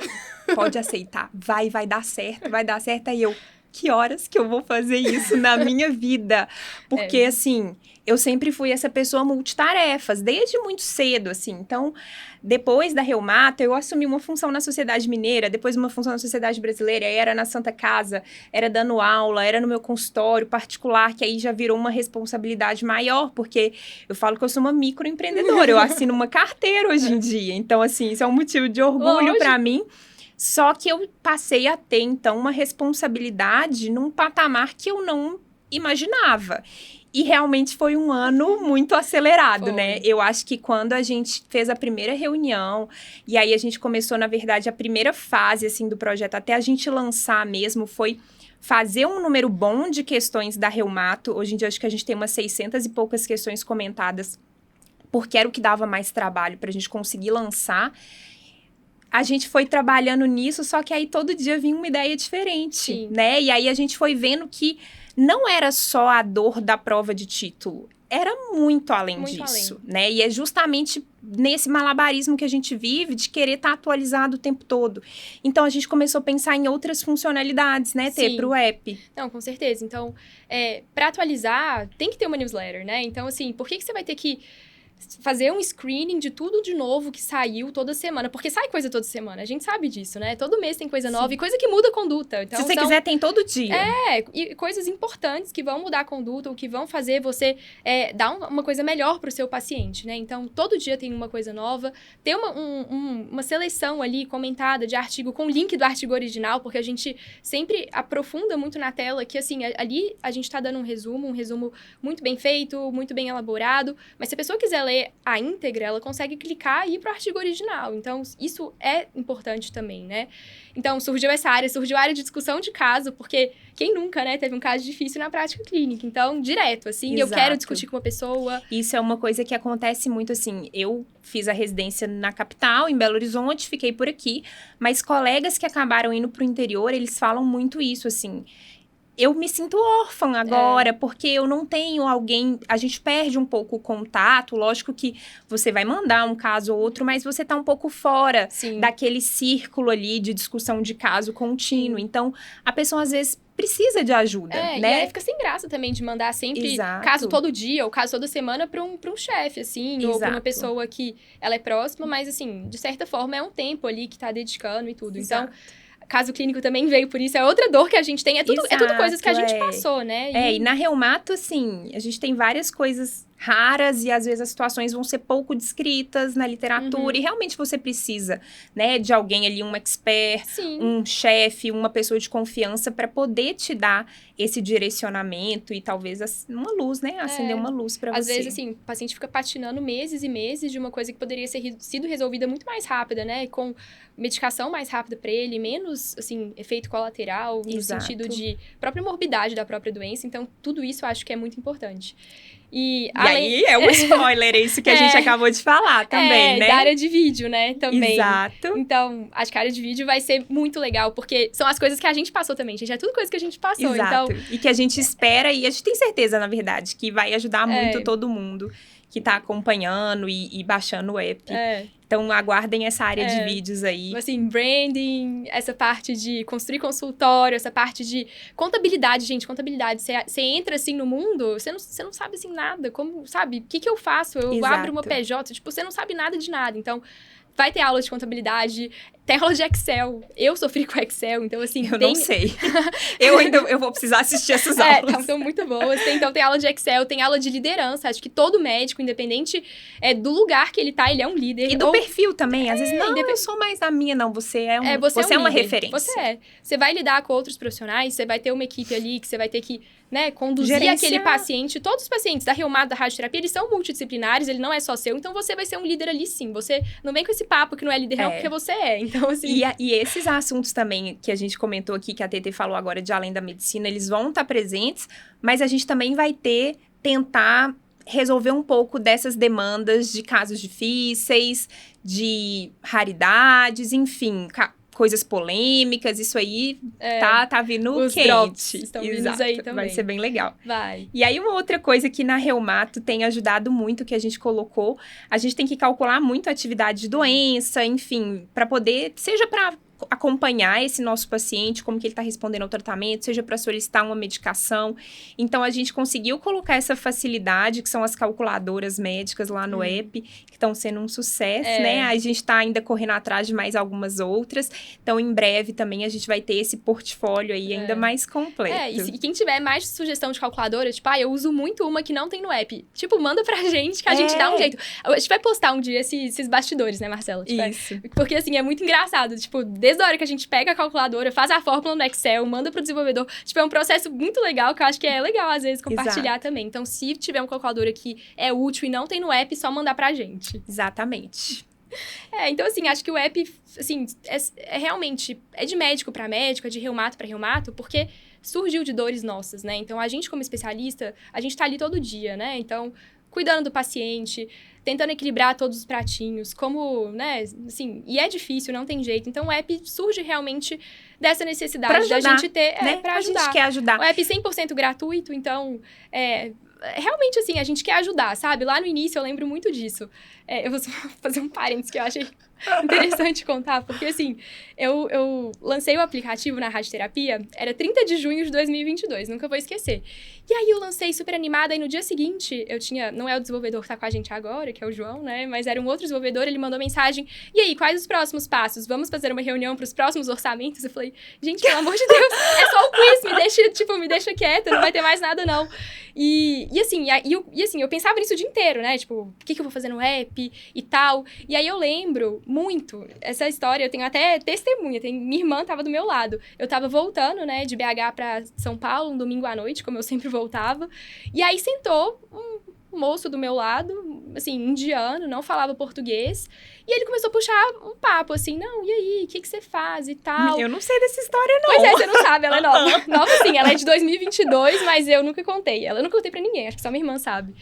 vai dar certo. Aí eu, que horas que eu vou fazer isso na minha vida? Porque, assim, eu sempre fui essa pessoa multitarefas, desde muito cedo, assim. Então, depois da Reumato, eu assumi uma função na Sociedade Mineira, depois uma função na Sociedade Brasileira, aí era na Santa Casa, era dando aula, era no meu consultório particular, que aí já virou uma responsabilidade maior, porque eu falo que eu sou uma microempreendedora, eu assino uma carteira hoje em dia. Então, assim, isso é um motivo de orgulho para mim. Só que eu passei a ter, então, uma responsabilidade num patamar que eu não imaginava. E realmente foi um ano muito acelerado, né? Eu acho que quando a gente fez a primeira reunião, e aí a gente começou, na verdade, a primeira fase, assim, do projeto, até a gente lançar mesmo, foi fazer um número bom de questões da Reumato. Hoje em dia, acho que a gente tem umas 600 e poucas questões comentadas, porque era o que dava mais trabalho para a gente conseguir lançar. A gente foi trabalhando nisso, só que aí todo dia vinha uma ideia diferente, né? E aí a gente foi vendo que não era só a dor da prova de título, era muito além disso, né? E é justamente nesse malabarismo que a gente vive de querer estar atualizado o tempo todo. Então, a gente começou a pensar em outras funcionalidades, né, para o app. Não, com certeza. Então, para atualizar, tem que ter uma newsletter, né? Então, assim, por que você vai ter que fazer um screening de tudo de novo que saiu toda semana? Porque sai coisa toda semana, a gente sabe disso, né? Todo mês tem coisa nova e coisa que muda a conduta. Então, se você quiser, tem todo dia. E coisas importantes que vão mudar a conduta ou que vão fazer você dar uma coisa melhor para o seu paciente, né? Então, todo dia tem uma coisa nova. Tem uma seleção ali comentada de artigo com link do artigo original, porque a gente sempre aprofunda muito na tela que, assim, ali a gente está dando um resumo muito bem feito, muito bem elaborado, mas se a pessoa quiser ler a íntegra, ela consegue clicar e ir para o artigo original. Então, isso é importante também, né? Então, surgiu a área de discussão de caso, porque quem nunca, né, teve um caso difícil na prática clínica? Então, direto, assim, eu quero discutir com uma pessoa. Isso é uma coisa que acontece muito, assim, eu fiz a residência na capital, em Belo Horizonte, fiquei por aqui, mas colegas que acabaram indo para o interior, eles falam muito isso, assim, eu me sinto órfã agora, porque eu não tenho alguém... A gente perde um pouco o contato. Lógico que você vai mandar um caso ou outro, mas você tá um pouco fora daquele círculo ali de discussão de caso contínuo. Então, a pessoa, às vezes, precisa de ajuda, né? E aí fica sem graça também de mandar sempre caso todo dia ou caso toda semana para um chefe, assim, ou para uma pessoa que ela é próxima, mas, assim, de certa forma, é um tempo ali que tá dedicando e tudo. Então... Caso clínico também veio por isso, é outra dor que a gente tem. É tudo coisas que a gente passou, né? E na Reumato, assim, a gente tem várias coisas raras e às vezes as situações vão ser pouco descritas na literatura e realmente você precisa, né, de alguém ali, um expert, um chefe, uma pessoa de confiança para poder te dar esse direcionamento e talvez uma luz, né, acender uma luz para você. Às vezes, assim, o paciente fica patinando meses e meses de uma coisa que poderia ser sido resolvida muito mais rápida, né, com medicação mais rápida para ele, menos, assim, efeito colateral, no sentido de própria morbidade da própria doença. Então, tudo isso eu acho que é muito importante. E aí é um spoiler, é isso que a gente acabou de falar também, né? Da área de vídeo, né, também. Exato. Então, acho que a área de vídeo vai ser muito legal, porque são as coisas que a gente passou também, gente. É tudo coisa que a gente passou, Exato. Então... E que a gente espera, e a gente tem certeza, na verdade, que vai ajudar muito todo mundo que tá acompanhando e baixando o app. Então, aguardem essa área de vídeos aí. Assim, branding, essa parte de construir consultório, essa parte de contabilidade, gente, contabilidade. Você entra, assim, no mundo, você não sabe, assim, nada. Como, sabe? O que eu faço? Eu abro uma PJ, tipo, você não sabe nada de nada. Então, vai ter aula de contabilidade, tem aula de Excel. Eu sofri com Excel, então assim... Não sei. Eu vou precisar assistir essas aulas. São muito boas. Então tem aula de Excel, tem aula de liderança. Acho que todo médico, independente do lugar que ele tá, ele é um líder. E do perfil também. Às vezes, não, eu sou mais a minha, não. Você é uma referência. Você é. Você vai lidar com outros profissionais, você vai ter uma equipe ali que você vai ter que, né, conduzir aquele paciente. Todos os pacientes da reumato, da radioterapia, eles são multidisciplinares, ele não é só seu. Então, você vai ser um líder ali, sim. Você não vem com esse papo que não é líder, não, porque você é. Então, assim... E esses assuntos também que a gente comentou aqui, que a TT falou agora de além da medicina, eles vão estar presentes, mas a gente também vai tentar resolver um pouco dessas demandas de casos difíceis, de raridades, enfim, coisas polêmicas, isso aí tá vindo os quente. Drops estão vindo aí também. Vai ser bem legal. Vai. E aí, uma outra coisa que na Reumato tem ajudado muito, que a gente colocou, a gente tem que calcular muito a atividade de doença, enfim, para poder, seja para acompanhar esse nosso paciente, como que ele está respondendo ao tratamento, seja para solicitar uma medicação. Então, a gente conseguiu colocar essa facilidade, que são as calculadoras médicas lá no app, que estão sendo um sucesso, né? A gente está ainda correndo atrás de mais algumas outras. Então, em breve também a gente vai ter esse portfólio aí ainda mais completo. E quem tiver mais sugestão de calculadora, tipo, eu uso muito uma que não tem no app. Tipo, manda pra gente que a gente dá um jeito. A gente vai postar um dia esses bastidores, né, Marcela? Tipo, isso. Porque, assim, é muito engraçado. Tipo, desde a hora que a gente pega a calculadora, faz a fórmula no Excel, manda pro desenvolvedor. Tipo, é um processo muito legal, que eu acho que é legal, às vezes, compartilhar também. Então, se tiver uma calculadora que é útil e não tem no app, só mandar pra gente. Exatamente. Então, assim, acho que o app, assim, realmente... É de médico pra médico, é de reumato pra reumato, porque surgiu de dores nossas, né? Então, a gente, como especialista, a gente tá ali todo dia, né? Então, cuidando do paciente, tentando equilibrar todos os pratinhos, como, né, assim, e é difícil, não tem jeito. Então, o app surge realmente dessa necessidade da gente ter, né? Pra ajudar. A gente quer ajudar. O app 100% gratuito, então, realmente, assim, a gente quer ajudar, sabe? Lá no início, eu lembro muito disso. Eu vou fazer um parênteses que eu achei interessante contar, porque, assim, eu lancei o aplicativo na radioterapia, era 30 de junho de 2022, nunca vou esquecer. E aí, eu lancei super animada, e no dia seguinte, não é o desenvolvedor que tá com a gente agora, que é o João, né, mas era um outro desenvolvedor, ele mandou mensagem, e aí, quais os próximos passos? Vamos fazer uma reunião pros próximos orçamentos? Eu falei, gente, pelo amor de Deus, é só o quiz, me deixa quieta, não vai ter mais nada, não. E assim, eu pensava nisso o dia inteiro, né, tipo, o que eu vou fazer no app e tal, e aí eu lembro muito, essa história, eu tenho até testemunha, minha irmã tava do meu lado, eu tava voltando, né, de BH pra São Paulo, um domingo à noite, como eu sempre voltava, e aí sentou um moço do meu lado, assim, indiano, não falava português, e ele começou a puxar um papo, assim, não, e aí, o que você faz e tal? Eu não sei dessa história, não. Pois é, você não sabe, ela é nova. Nova sim, ela é de 2022, mas eu nunca contei pra ninguém, acho que só minha irmã sabe.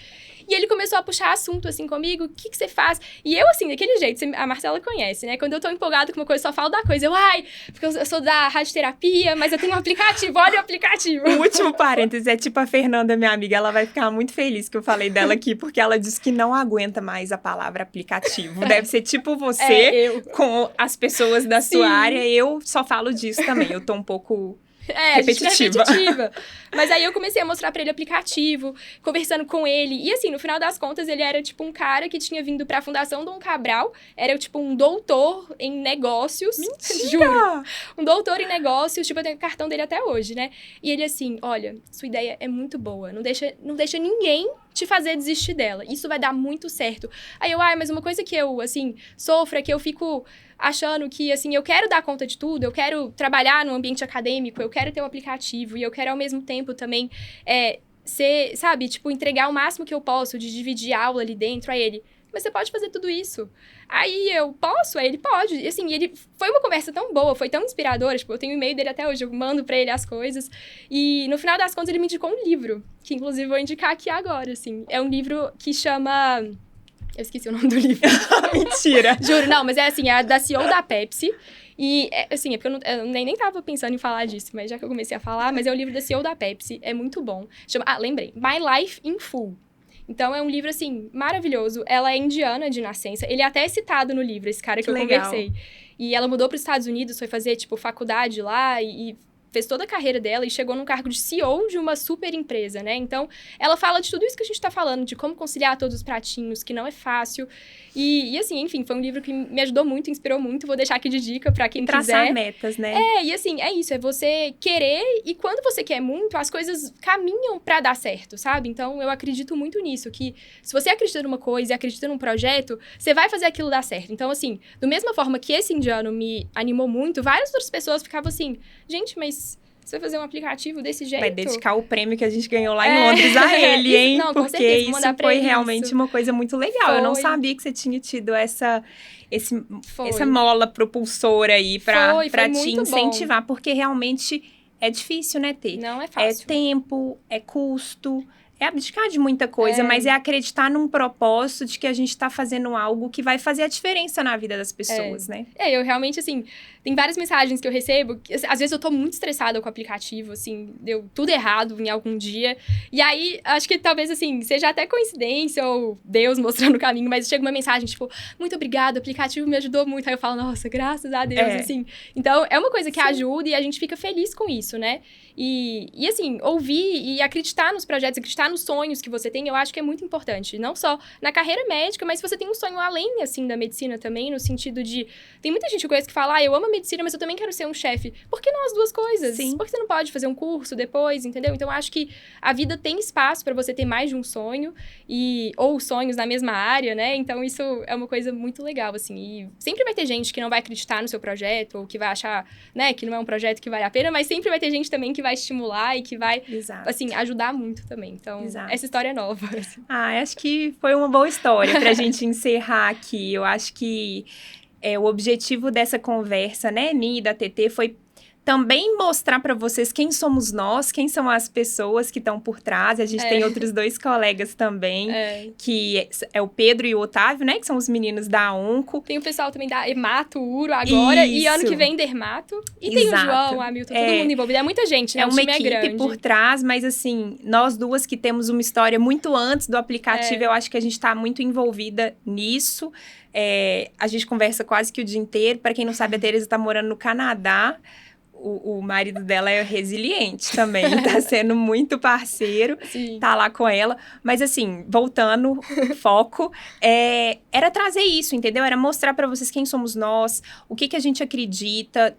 E ele começou a puxar assunto, assim, comigo, o que você faz? E eu, assim, daquele jeito, a Marcela conhece, né? Quando eu tô empolgada com uma coisa, só falo da coisa. Porque eu sou da radioterapia, mas eu tenho um aplicativo, olha o aplicativo. O último parênteses é tipo a Fernanda, minha amiga, ela vai ficar muito feliz que eu falei dela aqui, porque ela disse que não aguenta mais a palavra aplicativo. Deve ser tipo você, com as pessoas da sua área, eu só falo disso também, eu tô um pouco... repetitiva. Mas aí eu comecei a mostrar pra ele o aplicativo, conversando com ele. E assim, no final das contas, ele era tipo um cara que tinha vindo pra Fundação Dom Cabral. Era tipo um doutor em negócios. Mentira! Juro. Um doutor em negócios. Tipo, eu tenho o cartão dele até hoje, né? E ele assim, olha, sua ideia é muito boa. Não deixa ninguém te fazer desistir dela. Isso vai dar muito certo. Aí eu, mas uma coisa que eu, assim, sofro é que eu fico achando que, assim, eu quero dar conta de tudo, eu quero trabalhar no ambiente acadêmico, eu quero ter um aplicativo e eu quero, ao mesmo tempo, também ser, sabe, tipo, entregar o máximo que eu posso de dividir aula ali dentro. Aí ele, mas você pode fazer tudo isso. Aí eu posso? Aí ele pode. E assim, foi uma conversa tão boa, foi tão inspiradora, tipo, eu tenho o e-mail dele até hoje, eu mando pra ele as coisas. E no final das contas ele me indicou um livro, que inclusive vou indicar aqui agora, assim. É um livro que chama... Eu esqueci o nome do livro. Mentira! Juro, não, mas é assim, é da CEO da Pepsi. E, assim, é porque eu nem tava pensando em falar disso, mas já que eu comecei a falar, mas é o livro da CEO da Pepsi, é muito bom. Chama, lembrei, My Life in Full. Então, é um livro, assim, maravilhoso. Ela é indiana de nascença. Ele é até citado no livro, esse cara que eu conversei. E ela mudou para os Estados Unidos, foi fazer, tipo, faculdade lá e fez toda a carreira dela e chegou num cargo de CEO de uma super empresa, né? Então, ela fala de tudo isso que a gente tá falando, de como conciliar todos os pratinhos, que não é fácil. E assim, enfim, foi um livro que me ajudou muito, inspirou muito. Vou deixar aqui de dica pra quem Traçar quiser. metas, né? E assim, é isso, é você querer, e quando você quer muito, as coisas caminham pra dar certo, sabe? Então, eu acredito muito nisso, que se você acredita numa coisa e acredita num projeto, você vai fazer aquilo dar certo. Então, assim, da mesma forma que esse indiano me animou muito, várias outras pessoas ficavam assim, gente, mas você vai fazer um aplicativo desse jeito? Vai dedicar o prêmio que a gente ganhou lá em Londres a ele, hein? Não, com porque certeza, vou isso mandar pra foi ele realmente isso. uma coisa muito legal. Eu não Foi. sabia que você tinha tido essa Foi. mola propulsora aí pra Foi te muito incentivar, porque realmente é difícil, né, Tê? Não é É fácil. tempo, é custo, é abdicar de muita coisa, mas é acreditar num propósito de que a gente tá fazendo algo que vai fazer a diferença na vida das pessoas, né? Eu realmente, assim, tem várias mensagens que eu recebo, que, às vezes eu tô muito estressada com o aplicativo, assim, deu tudo errado em algum dia, e aí, acho que talvez, assim, seja até coincidência ou Deus mostrando o caminho, mas chega uma mensagem, tipo, muito obrigada, o aplicativo me ajudou muito, aí eu falo, nossa, graças a Deus, assim. Então, é uma coisa que ajuda e a gente fica feliz com isso, né? E assim, ouvir e acreditar nos projetos, acreditar nos sonhos que você tem, eu acho que é muito importante. Não só na carreira médica, mas se você tem um sonho além, assim, da medicina também, no sentido de... Tem muita gente que eu conheço que fala, eu amo a medicina, mas eu também quero ser um chefe. Por que não as duas coisas? Sim. Por que você não pode fazer um curso depois, entendeu? Então, eu acho que a vida tem espaço para você ter mais de um sonho, ou sonhos na mesma área, né? Então, isso é uma coisa muito legal, assim. E sempre vai ter gente que não vai acreditar no seu projeto, ou que vai achar, né, que não é um projeto que vale a pena, mas sempre vai ter gente também que vai estimular e que vai, assim, ajudar muito também. Então, essa história é nova. Assim. Acho que foi uma boa história pra gente encerrar aqui. Eu acho que o objetivo dessa conversa, né, minha e da TT, foi também mostrar para vocês quem somos nós, quem são as pessoas que estão por trás. A gente tem outros 2 colegas também, que é o Pedro e o Otávio, né? Que são os meninos da Onco. Tem o pessoal também da Hemato, Uro agora, e ano que vem Dermato. E tem o João, o Hamilton, todo mundo envolvido. É muita gente, né? É uma time equipe grande. por trás, mas assim, nós duas que temos uma história muito antes do aplicativo, eu acho que a gente está muito envolvida nisso. A gente conversa quase que o dia inteiro. Para quem não sabe, a Tereza está morando no Canadá. O marido dela é resiliente também, tá sendo muito parceiro, tá lá com ela. Mas assim, voltando, foco, era trazer isso, entendeu? Era mostrar pra vocês quem somos nós, o que a gente acredita,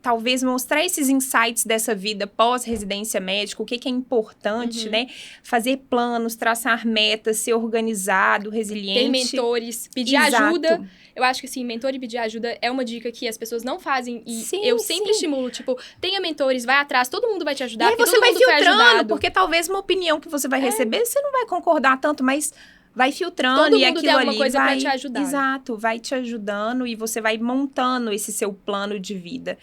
talvez mostrar esses insights dessa vida pós-residência médica, o que é importante, né? Fazer planos, traçar metas, ser organizado, resiliente. Ter mentores, pedir ajuda. Eu acho que, assim, mentor e pedir ajuda é uma dica que as pessoas não fazem. E eu sempre estimulo, tipo, tenha mentores, vai atrás, todo mundo vai te ajudar. E aí você vai filtrando, porque talvez uma opinião que você vai receber, você não vai concordar tanto, mas vai filtrando todo e mundo aquilo tem alguma ali coisa vai... pra te ajudar. Exato, vai te ajudando e você vai montando esse seu plano de vida.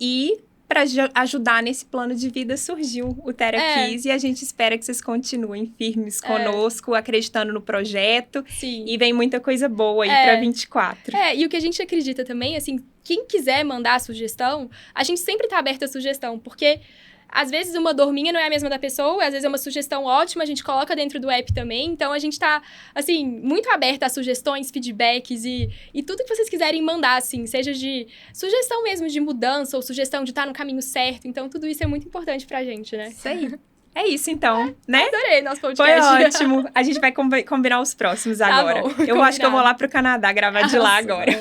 E... para ajudar nesse plano de vida, surgiu o Therapies e a gente espera que vocês continuem firmes conosco, acreditando no projeto. Sim. E vem muita coisa boa aí para 24. E o que a gente acredita também, assim, quem quiser mandar a sugestão, a gente sempre tá aberta a sugestão, porque... Às vezes, uma dor minha não é a mesma da pessoa, às vezes é uma sugestão ótima, a gente coloca dentro do app também. Então, a gente tá, assim, muito aberta a sugestões, feedbacks e tudo que vocês quiserem mandar, assim. Seja de sugestão mesmo de mudança ou sugestão de estar no caminho certo. Então, tudo isso é muito importante pra gente, né? Isso aí. É isso, então, né? Adorei nosso podcast. Foi ótimo. A gente vai combinar os próximos agora. Bom, eu acho que eu vou lá pro Canadá gravar de lá agora.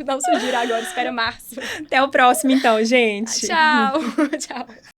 Não sugira agora, espera março. Até o próximo, então, gente. Tchau. Tchau.